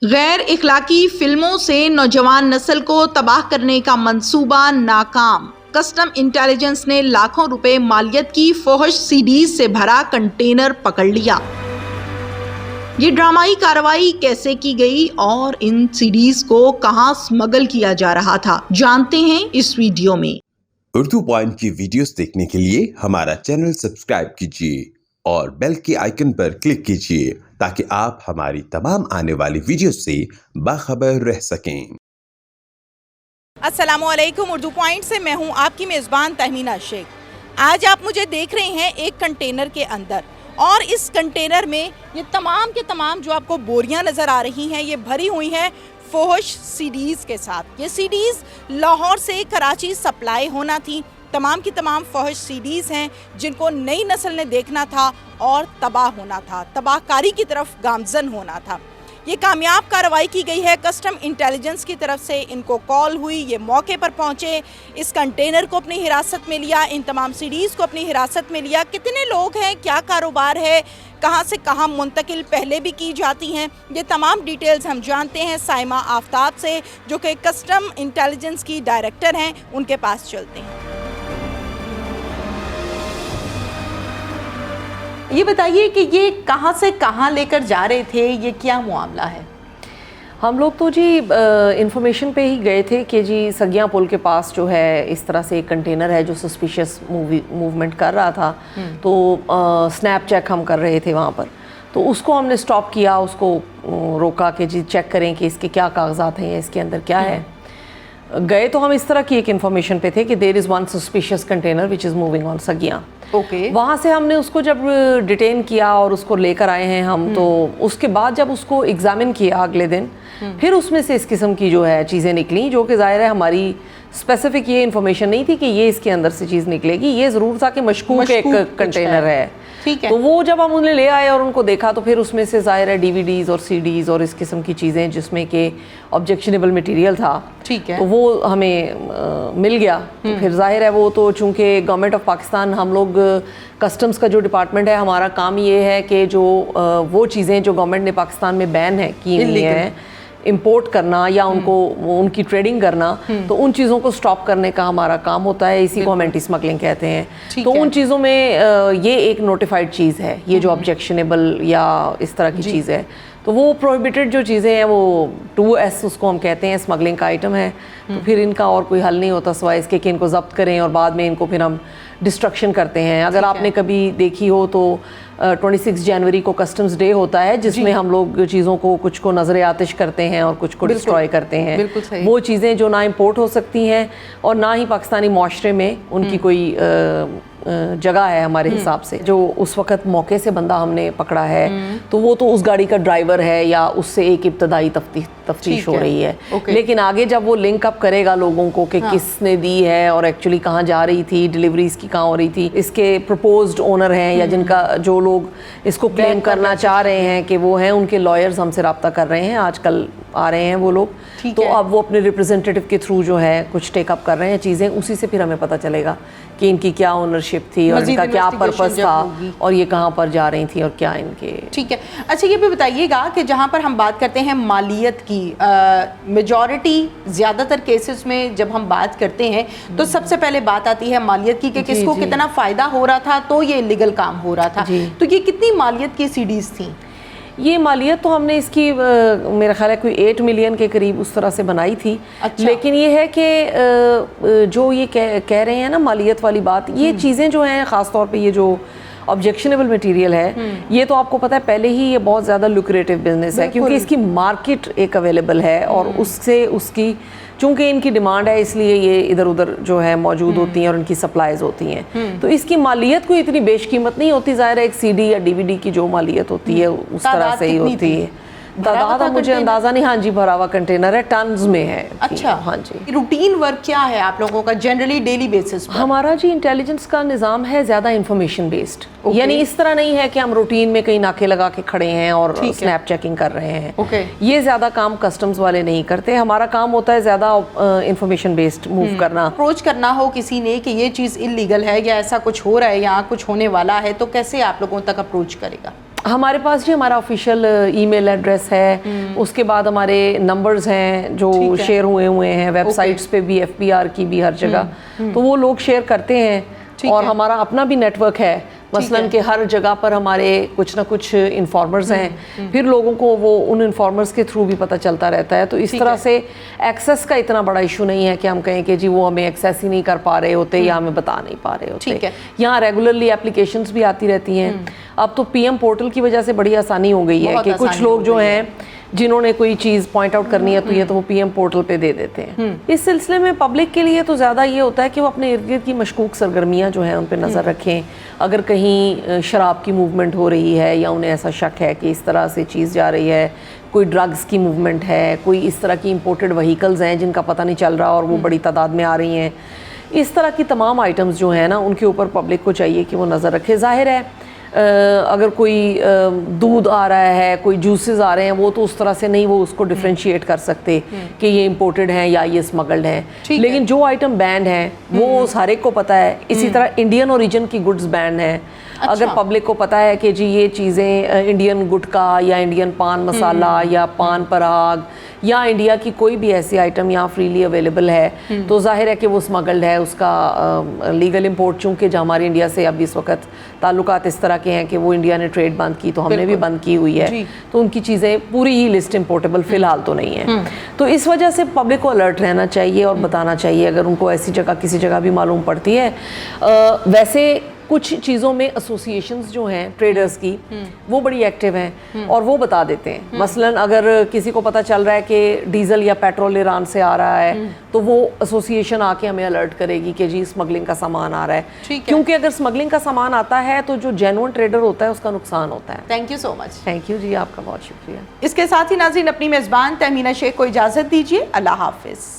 غیر اخلاقی فلموں سے نوجوان نسل کو تباہ کرنے کا منصوبہ ناکام۔ کسٹم انٹیلیجنس نے لاکھوں روپے مالیت کی فحش سی ڈیز سے بھرا کنٹینر پکڑ لیا۔ یہ ڈرامائی کارروائی کیسے کی گئی اور ان سی ڈیز کو کہاں سمگل کیا جا رہا تھا، جانتے ہیں اس ویڈیو میں۔ اردو پوائنٹ کی ویڈیوز دیکھنے کے لیے ہمارا چینل سبسکرائب کیجیے اور بیل کے آئیکن پر کلک کیجیے تاکہ آپ ہماری تمام آنے والی ویڈیوز سے باخبر رہ سکیں۔ السلام علیکم، اردو پوائنٹ سے میں ہوں آپ کی میزبان تہمینہ شیخ۔ آج آپ مجھے دیکھ رہے ہیں ایک کنٹینر کے اندر، اور اس کنٹینر میں یہ تمام کے تمام جو آپ کو بوریاں نظر آ رہی ہیں یہ بھری ہوئی ہیں فحش سی ڈیز کے ساتھ۔ یہ سی ڈیز لاہور سے کراچی سپلائی ہونا تھی۔ تمام کی تمام فحش سی ڈیز ہیں جن کو نئی نسل نے دیکھنا تھا اور تباہ ہونا تھا، تباہ کاری کی طرف گامزن ہونا تھا۔ یہ کامیاب کارروائی کی گئی ہے، کسٹم انٹیلیجنس کی طرف سے ان کو کال ہوئی، یہ موقع پر پہنچے، اس کنٹینر کو اپنی حراست میں لیا، ان تمام سی ڈیز کو اپنی حراست میں لیا۔ کتنے لوگ ہیں، کیا کاروبار ہے، کہاں سے کہاں منتقل پہلے بھی کی جاتی ہیں، یہ تمام ڈیٹیلز ہم جانتے ہیں سائمہ آفتاب سے، جو کہ کسٹم انٹیلیجنس کی ڈائریکٹر ہیں، ان کے پاس چلتے ہیں۔ یہ بتائیے کہ یہ کہاں سے کہاں لے کر جا رہے تھے، یہ کیا معاملہ ہے؟ ہم لوگ تو جی انفارمیشن پہ ہی گئے تھے کہ جی سگیاں پل کے پاس جو ہے اس طرح سے ایک کنٹینر ہے جو سسپیشیس موومنٹ کر رہا تھا، تو سنیپ چیک ہم کر رہے تھے وہاں پر، تو اس کو ہم نے سٹاپ کیا، اس کو روکا کہ جی چیک کریں کہ اس کے کیا کاغذات ہیں، اس کے اندر کیا ہے۔ گئے تو ہم اس طرح کی ایک انفارمیشن پہ تھے کہ there is one suspicious container which is moving on Saggian. وہاں سے ہم نے اس کو جب ڈیٹین کیا اور اس کو لے کر آئے ہیں ہم، تو اس کے بعد جب اس کو ایگزامن کیا اگلے دن، پھر اس میں سے اس قسم کی جو ہے چیزیں نکلیں، جو کہ ظاہر ہے ہماری اسپیسیفک یہ انفارمیشن نہیں تھی کہ یہ اس کے اندر سے چیز نکلے گی، یہ ضرور تھا کہ مشکوک ایک کنٹینر ہے۔ تو وہ جب ہم انہیں لے آئے اور ان کو دیکھا تو پھر اس میں سے ظاہر ہے ڈی وی ڈیز اور سی ڈیز اور اس قسم کی چیزیں جس میں کہ آبجیکشنیبل مٹیریل تھا، تو وہ ہمیں مل گیا۔ پھر ظاہر ہے وہ تو چونکہ گورنمنٹ آف پاکستان، ہم لوگ کسٹمز کا جو ڈپارٹمنٹ ہے، ہمارا کام یہ ہے کہ جو وہ چیزیں جو گورنمنٹ نے پاکستان میں بین ہے کی ہوئی ہیں امپورٹ کرنا یا ان کی ٹریڈنگ کرنا، تو ان چیزوں کو سٹاپ کرنے کا ہمارا کام ہوتا ہے، اسی کو ہم اینٹی اسمگلنگ کہتے ہیں۔ تو ان چیزوں میں یہ ایک نوٹیفائڈ چیز ہے، یہ جو آبجیکشنیبل یا اس طرح کی چیز ہے، تو وہ پروہیبٹڈ جو چیزیں ہیں وہ 2S اس کو ہم کہتے ہیں، اسمگلنگ کا آئٹم ہے۔ تو پھر ان کا اور کوئی حل نہیں ہوتا سوائے اس کے کہ ان کو ضبط کریں اور بعد میں ان کو پھر ہم ڈسٹرکشن کرتے ہیں۔ اگر آپ نے کبھی دیکھی ہو تو 26 جنوری کو کسٹمز ڈے ہوتا ہے، جس میں ہم لوگ چیزوں کو کچھ کو نظر آتش کرتے ہیں اور کچھ کو ڈسٹروائے کرتے ہیں۔ وہ چیزیں جو نہ امپورٹ ہو سکتی ہیں اور نہ ہی پاکستانی معاشرے میں ان کی کوئی جگہ ہے ہمارے حساب سے۔ جو اس وقت موقع سے بندہ ہم نے پکڑا ہے تو وہ تو اس گاڑی کا ڈرائیور ہے یا اس سے ایک ابتدائی تفتیش ہو رہی ہے، لیکن آگے جب وہ لنک اپ کرے گا لوگوں کو کہ کس نے دی ہے اور ایکچولی کہاں جا رہی تھی، ڈیلیوریز کی کہاں ہو رہی تھی، اس کے پرپوزڈ اونر ہیں یا جن کا جو لوگ اس کو کلیم کرنا چاہ رہے ہیں کہ وہ ہیں، ان کے لائرز ہم سے رابطہ کر رہے ہیں، آج کل آ رہے ہیں وہ لوگ، تو اب وہ اپنے ریپرزینٹیٹیو کے تھرو جو ہے کچھ ٹیک اپ کر رہے ہیں چیزیں، اسی سے پھر ہمیں پتہ چلے گا کہ ان کی کیا اونرشپ تھی اور ان کا کیا پرپس تھا اور یہ کہاں پر جا رہی تھیں اور کیا ان کے۔ ٹھیک ہے، اچھا یہ بھی بتائیے گا کہ جہاں پر ہم بات کرتے ہیں مالیت کی، میجورٹی زیادہ تر کیسز میں جب ہم بات کرتے ہیں تو سب سے پہلے بات آتی ہے مالیت کی، کہ کس کو کتنا فائدہ ہو رہا تھا تو یہ لیگل کام ہو رہا تھا۔ تو یہ کتنی مالیت کی سی ڈیز تھیں؟ یہ مالیت تو ہم نے اس کی میرا خیال ہے کوئی 8 ملین کے قریب اس طرح سے بنائی تھی، لیکن یہ ہے کہ جو یہ کہہ رہے ہیں نا مالیت والی بات، یہ چیزیں جو ہیں خاص طور پہ یہ جو آبجیکشنیبل مٹیریل ہے، یہ تو آپ کو پتہ ہے پہلے ہی یہ بہت زیادہ لوکریٹو بزنس ہے، کیونکہ اس کی مارکیٹ ایک اویلیبل ہے اور اس سے اس کی چونکہ ان کی ڈیمانڈ ہے اس لیے یہ ادھر ادھر جو ہے موجود ہوتی ہیں اور ان کی سپلائیز ہوتی ہیں، تو اس کی مالیت کوئی اتنی بیش قیمت نہیں ہوتی، ظاہر ہے ایک سی ڈی یا ڈی وی ڈی کی جو مالیت ہوتی ہے اس طرح سے ہی ہوتی ہے۔ تعداد مجھے اندازہ نہیں، ہاں جی بھرا ہوا کنٹینر ہے، ٹنز میں ہے۔ اچھا، ہاں جی۔ روٹین ورک کیا ہے آپ لوگوں کا جنرلی ڈیلی بیسس پر؟ ہمارا جی انٹیلیجنس کا نظام ہے زیادہ انفارمیشن بیسڈ، یعنی اس طرح نہیں ہے کہ ہم روٹین میں کہیں ناکے لگا کے کھڑے ہیں اور سنیپ چیکنگ کر رہے ہیں، یہ زیادہ کام کسٹمز والے نہیں کرتے، ہمارا کام ہوتا ہے زیادہ انفارمیشن بیسڈ موو کرنا۔ اپروچ کرنا ہو کسی نے کہ یہ چیز انلیگل ہے یا ایسا کچھ ہو رہا ہے یا کچھ ہونے والا ہے تو کیسے آپ لوگوں تک اپروچ کرے گا؟ ہمارے پاس جی ہمارا آفیشیل ای میل ایڈریس ہے, اس کے بعد ہمارے نمبرز ہیں جو شیئر ہوئے ہیں ویب سائٹس پہ بھی, FBR کی بھی, ہر جگہ, تو وہ لوگ شیئر کرتے ہیں. اور ہمارا اپنا بھی نیٹ ورک ہے, مثلاً کہ ہر جگہ پر ہمارے کچھ نہ کچھ انفارمرز ہیں, پھر لوگوں کو وہ ان انفارمرز کے تھرو بھی پتہ چلتا رہتا ہے. تو اس طرح سے ایکسیس کا اتنا بڑا ایشو نہیں ہے کہ ہم کہیں کہ جی وہ ہمیں ایکسیس ہی نہیں کر پا رہے ہوتے یا ہمیں بتا نہیں پا رہے ہوتے. یہاں ریگولرلی اپلیکیشنز بھی آتی رہتی ہیں. اب تو PM پورٹل کی وجہ سے بڑی آسانی ہو گئی ہے کہ کچھ لوگ جو ہیں جنہوں نے کوئی چیز پوائنٹ آؤٹ کرنی ہے تو یہ تو وہ PM پورٹل پہ دے دیتے ہیں. اس سلسلے میں پبلک کے لیے تو زیادہ یہ ہوتا ہے کہ وہ اپنے ارد گرد کی مشکوک سرگرمیاں جو ہیں ان پہ نظر رکھیں. اگر کہیں شراب کی موومنٹ ہو رہی ہے یا انہیں ایسا شک ہے کہ اس طرح سے چیز جا رہی ہے, کوئی ڈرگز کی موومنٹ ہے, کوئی اس طرح کی امپورٹڈ وہیکلز ہیں جن کا پتہ نہیں چل رہا اور وہ بڑی تعداد میں آ رہی ہیں, اس طرح کی تمام آئٹمز جو ہیں نا ان کے اوپر پبلک کو چاہیے کہ وہ نظر رکھے. ظاہر ہے اگر کوئی دودھ آ رہا ہے, کوئی جوسز آ رہے ہیں, وہ تو اس طرح سے نہیں وہ اس کو ڈفرینشیٹ کر سکتے کہ یہ امپورٹڈ ہیں یا یہ اسمگلڈ ہیں. لیکن جو آئٹم بینڈ ہیں وہ ہر ایک کو پتہ ہے. اسی طرح انڈین اوریجن کی گڈز بینڈ ہیں. اگر پبلک کو پتہ ہے کہ جی یہ چیزیں انڈین گٹکا یا انڈین پان مسالہ یا پان پراگ یا انڈیا کی کوئی بھی ایسی آئٹم یہاں فریلی اویلیبل ہے تو ظاہر ہے کہ وہ اسمگلڈ ہے. اس کا لیگل امپورٹ چونکہ جو ہمارے انڈیا سے اب اس وقت تعلقات اس طرح کے ہیں کہ وہ انڈیا نے ٹریڈ بند کی تو ہم نے بھی بند کی ہوئی ہے, تو ان کی چیزیں پوری ہی لسٹ امپورٹیبل فی الحال تو نہیں ہے. تو اس وجہ سے پبلک کو الرٹ رہنا چاہیے اور بتانا چاہیے اگر ان کو ایسی جگہ کسی جگہ بھی معلوم پڑتی ہے. ویسے کچھ چیزوں میں ایسوسیشنز جو ہیں ٹریڈرز کی وہ بڑی ایکٹیو ہیں اور وہ بتا دیتے ہیں. مثلاً اگر کسی کو پتہ چل رہا ہے کہ ڈیزل یا پیٹرول ایران سے آ رہا ہے تو وہ ایسوسیشن آ کے ہمیں الرٹ کرے گی کہ جی اسمگلنگ کا سامان آ رہا ہے, کیونکہ اگر اسمگلنگ کا سامان آتا ہے تو جو جینوئن ٹریڈر ہوتا ہے اس کا نقصان ہوتا ہے. Thank you so much. Thank you جی, آپ کا بہت شکریہ. اس کے ساتھ ہی ناظرین اپنی میزبان تہمینہ شیخ کو اجازت دیجیے. اللہ حافظ.